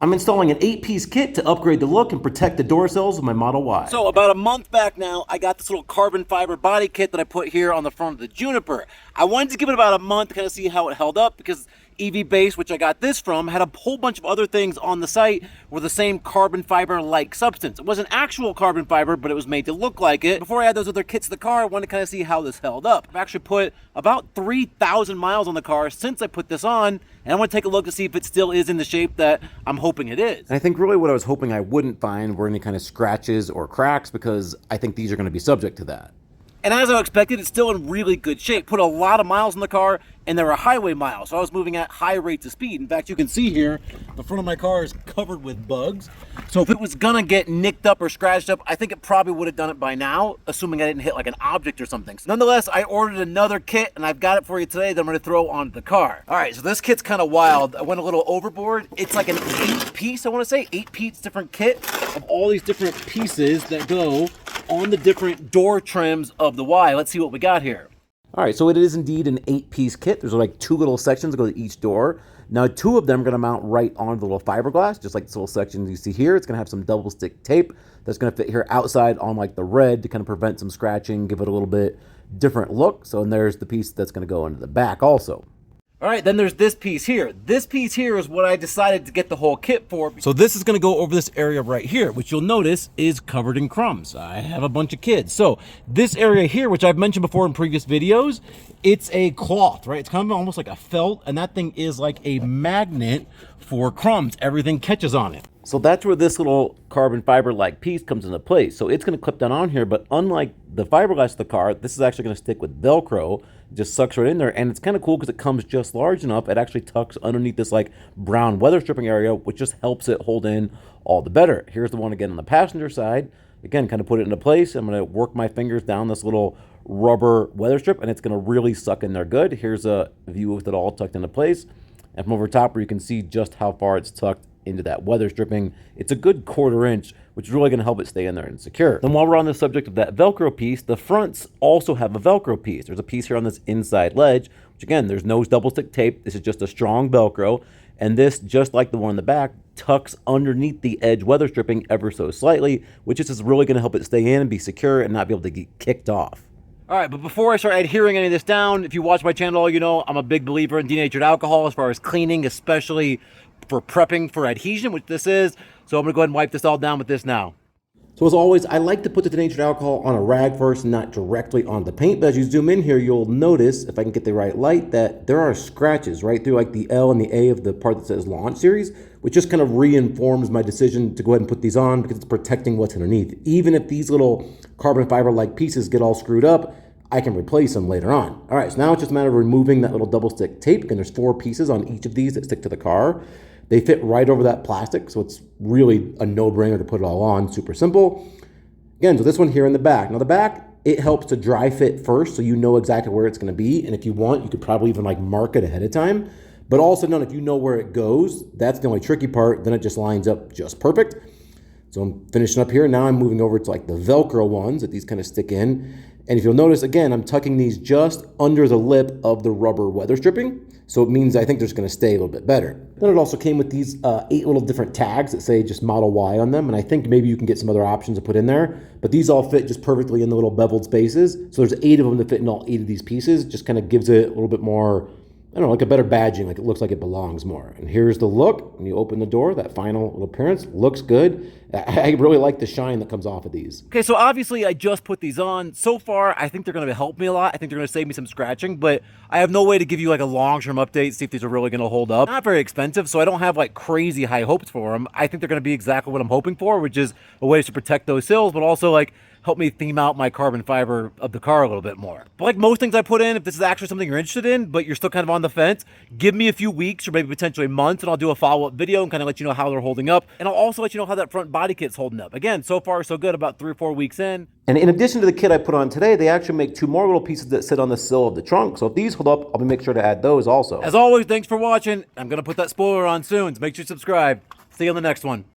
I'm installing an 8-piece kit to upgrade the look and protect the door sills of my Model Y. So about a month back now, I got this little carbon fiber body kit that I put here on the front of the Juniper. I wanted to give it about a month to kind of see how it held up, because EVBASE, which I got this from, had a whole bunch of other things on the site with the same carbon fiber-like substance. It wasn't actual carbon fiber, but it was made to look like it. Before I had those other kits to the car, I wanted to kind of see how this held up. I've actually put about 3,000 miles on the car since I put this on, and I want to take a look to see if it still is in the shape that I'm hoping it is. And I think really what I was hoping I wouldn't find were any kind of scratches or cracks, because I think these are going to be subject to that. And as I expected, it's still in really good shape. Put a lot of miles in the car, and there are highway miles, so I was moving at high rates of speed. In fact, you can see here, the front of my car is covered with bugs. So if it was gonna get nicked up or scratched up, I think it probably would have done it by now, assuming I didn't hit like an object or something. So nonetheless, I ordered another kit, and I've got it for you today that I'm gonna throw onto the car. All right, so this kit's kind of wild. I went a little overboard. It's like an 8-piece, I wanna say, 8-piece different kit of all these different pieces that go on the different door trims of the Y. Let's see what we got here. All right, so it is indeed an 8-piece kit. There's like 2 little sections that go to each door. Now, 2 of them are gonna mount right on the little fiberglass, just like this little section you see here. It's gonna have some double stick tape that's gonna fit here outside on like the red to kind of prevent some scratching, give it a little bit different look. So, and there's the piece that's gonna go into the back also. All right, then there's this piece here. This piece here is what I decided to get the whole kit for. So this is gonna go over this area right here, which you'll notice is covered in crumbs. I have a bunch of kids. So this area here, which I've mentioned before in previous videos, it's a cloth, right? It's kind of almost like a felt, and that thing is like a magnet for crumbs. Everything catches on it. So that's where this little carbon fiber-like piece comes into place. So it's gonna clip down on here, but unlike the fiberglass of the car, this is actually gonna stick with Velcro. It just sucks right in there, and it's kind of cool because it comes just large enough. It actually tucks underneath this like brown weather stripping area, which just helps it hold in all the better. Here's the one again on the passenger side. Again, kind of put it into place. I'm gonna work my fingers down this little rubber weather strip, and it's gonna really suck in there good. Here's a view with it all tucked into place. And from over top where you can see just how far it's tucked into that weather stripping. It's a good 1/4 inch, which is really going to help it stay in there and secure. Then while we're on the subject of that Velcro piece, the fronts also have a Velcro piece. There's a piece here on this inside ledge, which again, there's no double stick tape. This is just a strong Velcro. And this, just like the one in the back, tucks underneath the edge weather stripping ever so slightly, which is just really going to help it stay in and be secure and not be able to get kicked off. All right, but before I start adhering any of this down, if you watch my channel, you know I'm a big believer in denatured alcohol as far as cleaning, especially for prepping for adhesion, which this is. So I'm gonna go ahead and wipe this all down with this now. So as always, I like to put the denatured alcohol on a rag first and not directly on the paint. But as you zoom in here, you'll notice, if I can get the right light, that there are scratches right through like the L and the A of the part that says launch series, which just kind of reinforms my decision to go ahead and put these on because it's protecting what's underneath. Even if these little carbon fiber-like pieces get all screwed up, I can replace them later on. All right, so now it's just a matter of removing that little double stick tape. Again, there's 4 pieces on each of these that stick to the car. They fit right over that plastic, so it's really a no-brainer to put it all on, super simple. Again, so this one here in the back. Now the back, it helps to dry fit first, so you know exactly where it's gonna be, and if you want, you could probably even like mark it ahead of time. But also note, if you know where it goes, that's the only tricky part, then it just lines up just perfect. So I'm finishing up here, now I'm moving over to like the Velcro ones that these kind of stick in. And if you'll notice, again, I'm tucking these just under the lip of the rubber weather stripping. So it means I think they're just gonna stay a little bit better. Then it also came with these 8 little different tags that say just Model Y on them. And I think maybe you can get some other options to put in there, but these all fit just perfectly in the little beveled spaces. So there's 8 of them that fit in all 8 of these pieces. Just kind of gives it a little bit more, I don't know, like a better badging, like it looks like it belongs more. And here's the look. When you open the door, that final little appearance looks good. I really like the shine that comes off of these. Okay, so obviously I just put these on. So far, I think they're gonna help me a lot. I think they're gonna save me some scratching, but I have no way to give you like a long-term update, see if these are really gonna hold up. Not very expensive, so I don't have like crazy high hopes for them. I think they're gonna be exactly what I'm hoping for, which is a way to protect those sills, but also like help me theme out my carbon fiber of the car a little bit more. But like most things I put in, if this is actually something you're interested in, but you're still kind of on the fence, give me a few weeks or maybe potentially months and I'll do a follow-up video and kind of let you know how they're holding up. And I'll also let you know how that front body kit's holding up. Again, so far so good, about 3 or 4 weeks in. And in addition to the kit I put on today, they actually make 2 more little pieces that sit on the sill of the trunk. So if these hold up, I'll be make sure to add those also. As always, thanks for watching. I'm gonna put that spoiler on soon, so make sure you subscribe. See you on the next one.